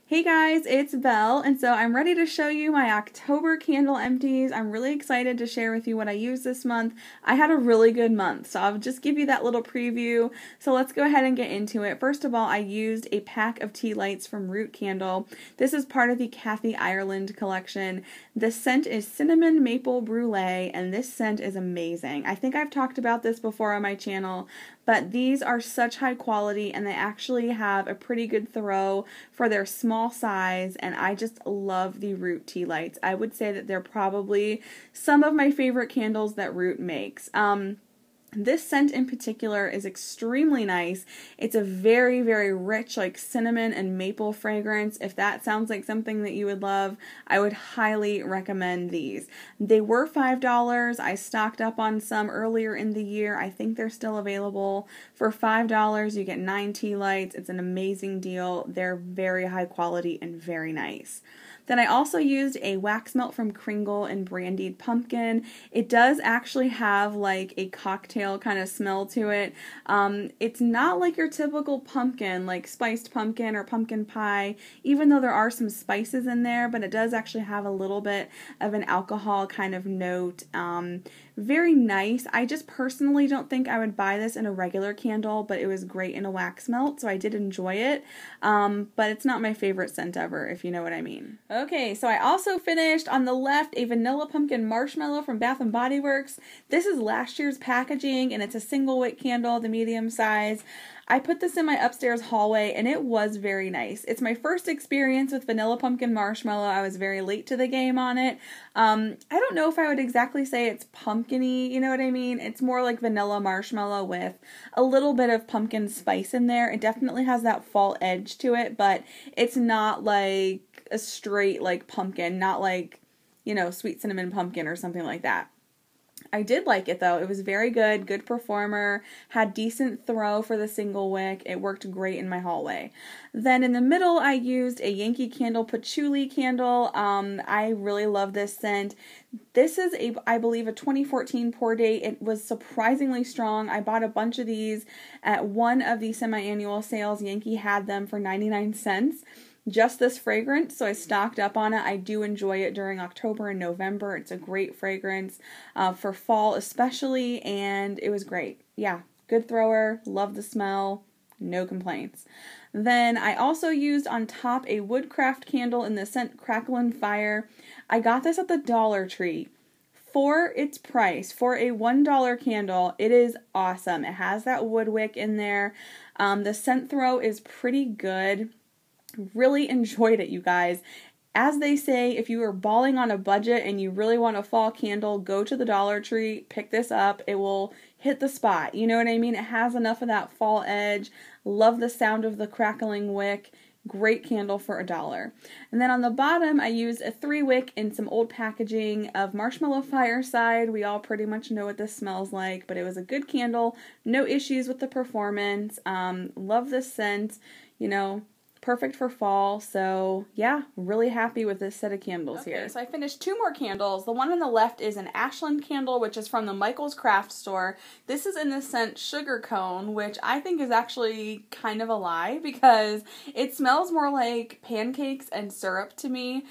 Hey guys, it's Belle, and so I'm ready to show you my October candle empties. I'm really excited to share with you what I used this month. I had a really good month, so I'll just give you that little preview. So let's go ahead and get into it. First of all, I used a pack of tea lights from Root Candle. This is part of the Kathy Ireland collection. The scent is Cinnamon Maple Brulee, and this scent is amazing. I think I've talked about this before on my channel, but these are such high quality, and they actually have a pretty good throw for their small size, and I just love the Root tea lights. I would say that they're probably some of my favorite candles that Root makes. This scent in particular is extremely nice. It's a very, very rich, like cinnamon and maple fragrance. If that sounds like something that you would love, I would highly recommend these. They were $5. I stocked up on some earlier in the year. I think they're still available. For $5, you get 9 tea lights. It's an amazing deal. They're very high quality and very nice. Then I also used a wax melt from Kringle in Brandied Pumpkin. It does actually have like a cocktail kind of smell to it. It's not like your typical pumpkin, like spiced pumpkin or pumpkin pie, even though there are some spices in there, but it does actually have a little bit of an alcohol kind of note. Very nice. I just personally don't think I would buy this in a regular candle, but it was great in a wax melt, so I did enjoy it. But it's not my favorite scent ever, if you know what I mean. Okay, so I also finished on the left a Vanilla Pumpkin Marshmallow from Bath & Body Works. This is last year's packaging, and it's a single wick candle, the medium size. I put this in my upstairs hallway, and it was very nice. It's my first experience with Vanilla Pumpkin Marshmallow. I was very late to the game on it. I don't know if I would exactly say it's pumpkin-y, you know what I mean? It's more like vanilla marshmallow with a little bit of pumpkin spice in there. It definitely has that fall edge to it, but it's not like a straight like pumpkin, not like, you know, sweet cinnamon pumpkin or something like that. I did like it though. It was very good, good performer, had decent throw for the single wick. It worked great in my hallway. Then in the middle I used a Yankee Candle Patchouli candle. I really love this scent. This is I believe a 2014 pour date. It was surprisingly strong. I bought a bunch of these at one of the semi-annual sales. Yankee had them for 99 cents. Just this fragrance, so I stocked up on it. I do enjoy it during October and November. It's a great fragrance for fall especially, and it was great. Yeah, good thrower, love the smell, no complaints. Then I also used on top a Woodcraft candle in the scent Crackle and Fire. I got this at the Dollar Tree. For its price, for a $1 candle, it is awesome. It has that wood wick in there. The scent throw is pretty good. Really enjoyed it, you guys. As they say, if you are balling on a budget and you really want a fall candle, go to the Dollar Tree, pick this up. It will hit the spot. You know what I mean? It has enough of that fall edge. Love the sound of the crackling wick. Great candle for $1. And then on the bottom, I used a 3-wick in some old packaging of Marshmallow Fireside. We all pretty much know what this smells like, but it was a good candle. No issues with the performance. Love the scent. You know, perfect for fall, so yeah, really happy with this set of candles here. So I finished 2 more candles. The one on the left is an Ashland candle, which is from the Michael's Craft Store. This is in the scent Sugar Cone, which I think is actually kind of a lie because it smells more like pancakes and syrup to me.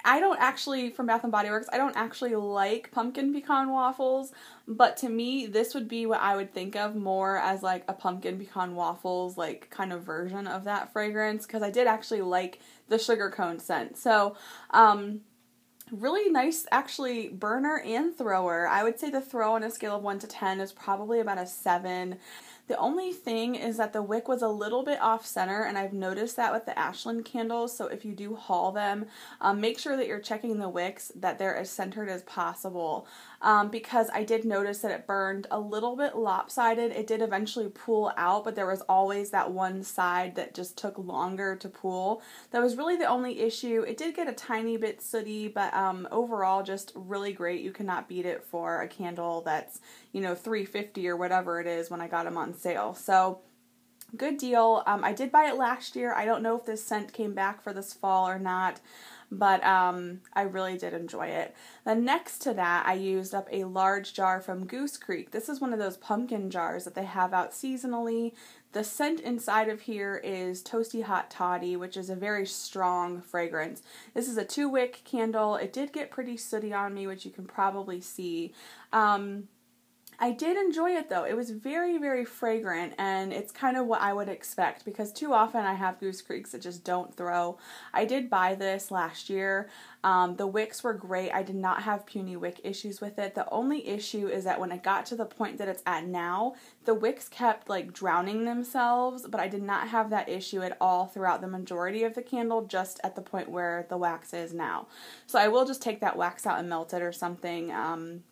I don't actually, from Bath & Body Works, I don't actually like pumpkin pecan waffles, but to me, this would be what I would think of more as like a pumpkin pecan waffles, like kind of version of that fragrance, because I did actually like the sugar cone scent. So, really nice, actually, burner and thrower. I would say the throw on a scale of 1 to 10 is probably about a 7. The only thing is that the wick was a little bit off center, and I've noticed that with the Ashland candles, so if you do haul them, make sure that you're checking the wicks, that they're as centered as possible, because I did notice that it burned a little bit lopsided. It did eventually pool out, but there was always that one side that just took longer to pool. That was really the only issue. It did get a tiny bit sooty, but overall just really great. You cannot beat it for a candle that's, you know, $3.50 or whatever it is when I got them on sale. So Good deal. I did buy it last year. I don't know if this scent came back for this fall or not, but I really did enjoy it. Then next to that, I used up a large jar from Goose Creek. This is one of those pumpkin jars that they have out seasonally. The scent inside of here is Toasty Hot Toddy, which is a very strong fragrance. This is a 2-wick candle. It did get pretty sooty on me, which you can probably see. I did enjoy it though. It was very, very fragrant, and it's kind of what I would expect because too often I have Goose Creeks that just don't throw. I did buy this last year. The wicks were great. I did not have puny wick issues with it. The only issue is that when it got to the point that it's at now, the wicks kept like drowning themselves, but I did not have that issue at all throughout the majority of the candle, just at the point where the wax is now. So I will just take that wax out and melt it or something,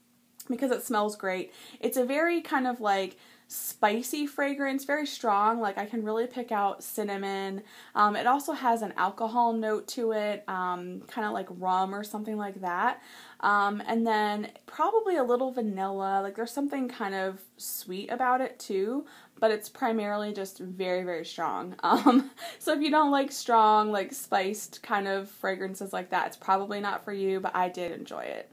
because it smells great. It's a very kind of like spicy fragrance, very strong. Like I can really pick out cinnamon. It also has an alcohol note to it, kind of like rum or something like that. And then probably a little vanilla. Like there's something kind of sweet about it too, but it's primarily just very, very strong. So if you don't like strong, like spiced kind of fragrances like that, it's probably not for you, but I did enjoy it.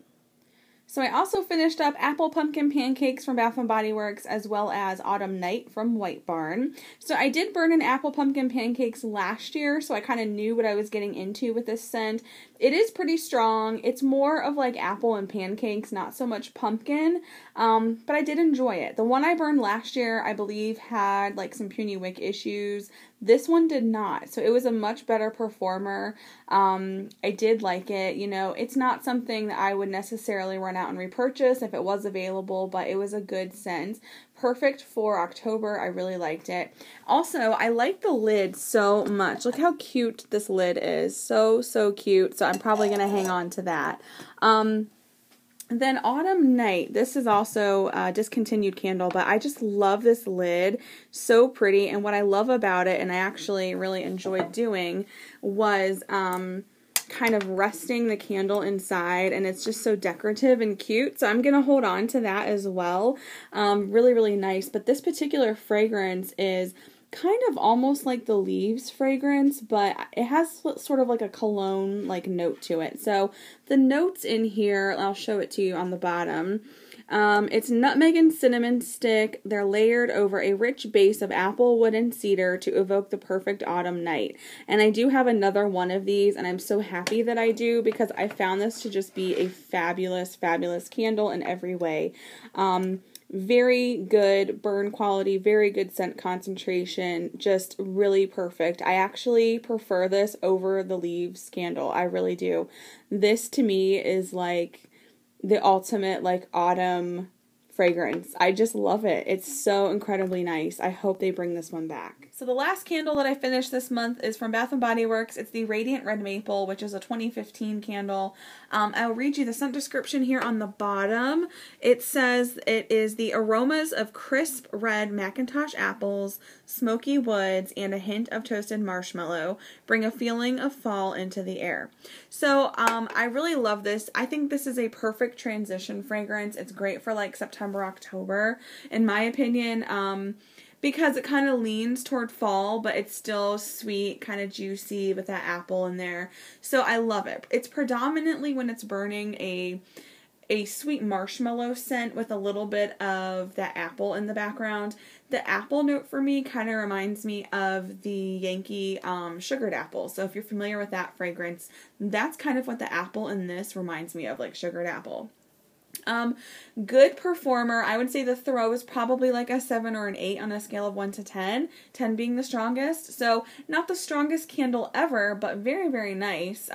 So I also finished up Apple Pumpkin Pancakes from Bath & Body Works as well as Autumn Night from White Barn. So I did burn in Apple Pumpkin Pancakes last year, so I kind of knew what I was getting into with this scent. It is pretty strong. It's more of like apple and pancakes, not so much pumpkin, but I did enjoy it. The one I burned last year, I believe, had like some puny wick issues. This one did not, so it was a much better performer. I did like it. You know, it's not something that I would necessarily run out and repurchase if it was available, but it was a good scent. Perfect for October. I really liked it. Also, I like the lid so much. Look how cute this lid is. So, so cute. So I'm probably going to hang on to that. Then Autumn Night, this is also a discontinued candle, but I just love this lid, so pretty, and what I love about it, and I actually really enjoyed doing, was kind of resting the candle inside, and it's just so decorative and cute, so I'm going to hold on to that as well. Really, really nice, but this particular fragrance is kind of almost like the Leaves fragrance, but it has sort of like a cologne like note to it. So the notes in here, I'll show it to you on the bottom. It's nutmeg and cinnamon stick. They're layered over a rich base of apple, wood, and cedar to evoke the perfect autumn night. And I do have another one of these, and I'm so happy that I do because I found this to just be a fabulous, fabulous candle in every way. Very good burn quality, very good scent concentration, just really perfect. I actually prefer this over the Leaves candle. I really do. This to me is like the ultimate like autumn fragrance. I just love it. It's so incredibly nice. I hope they bring this one back. So the last candle that I finished this month is from Bath & Body Works. It's the Radiant Red Maple, which is a 2015 candle. I'll read you the scent description here on the bottom. It says it is the aromas of crisp red Macintosh apples, smoky woods, and a hint of toasted marshmallow bring a feeling of fall into the air. So I really love this. I think this is a perfect transition fragrance. It's great for like September, October, in my opinion. Because it kind of leans toward fall, but it's still sweet, kind of juicy with that apple in there. So I love it. It's predominantly, when it's burning, a sweet marshmallow scent with a little bit of that apple in the background. The apple note for me kind of reminds me of the Yankee sugared apple. So if you're familiar with that fragrance, that's kind of what the apple in this reminds me of, like sugared apple. Good performer. I would say the throw is probably like a 7 or an 8 on a scale of 1 to 10, 10 being the strongest. So not the strongest candle ever, but very, very nice.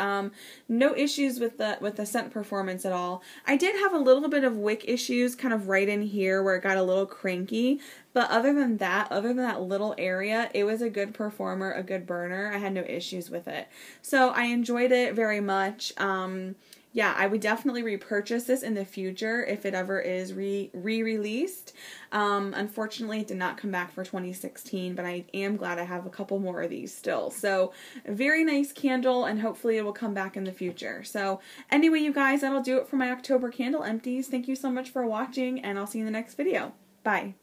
No issues with the scent performance at all. I did have a little bit of wick issues kind of right in here where it got a little cranky, but other than that little area, it was a good performer, a good burner. I had no issues with it. So I enjoyed it very much. Yeah, I would definitely repurchase this in the future if it ever is re-released. Unfortunately, it did not come back for 2016, but I am glad I have a couple more of these still. So, a very nice candle, and hopefully it will come back in the future. So, anyway, you guys, that'll do it for my October candle empties. Thank you so much for watching, and I'll see you in the next video. Bye.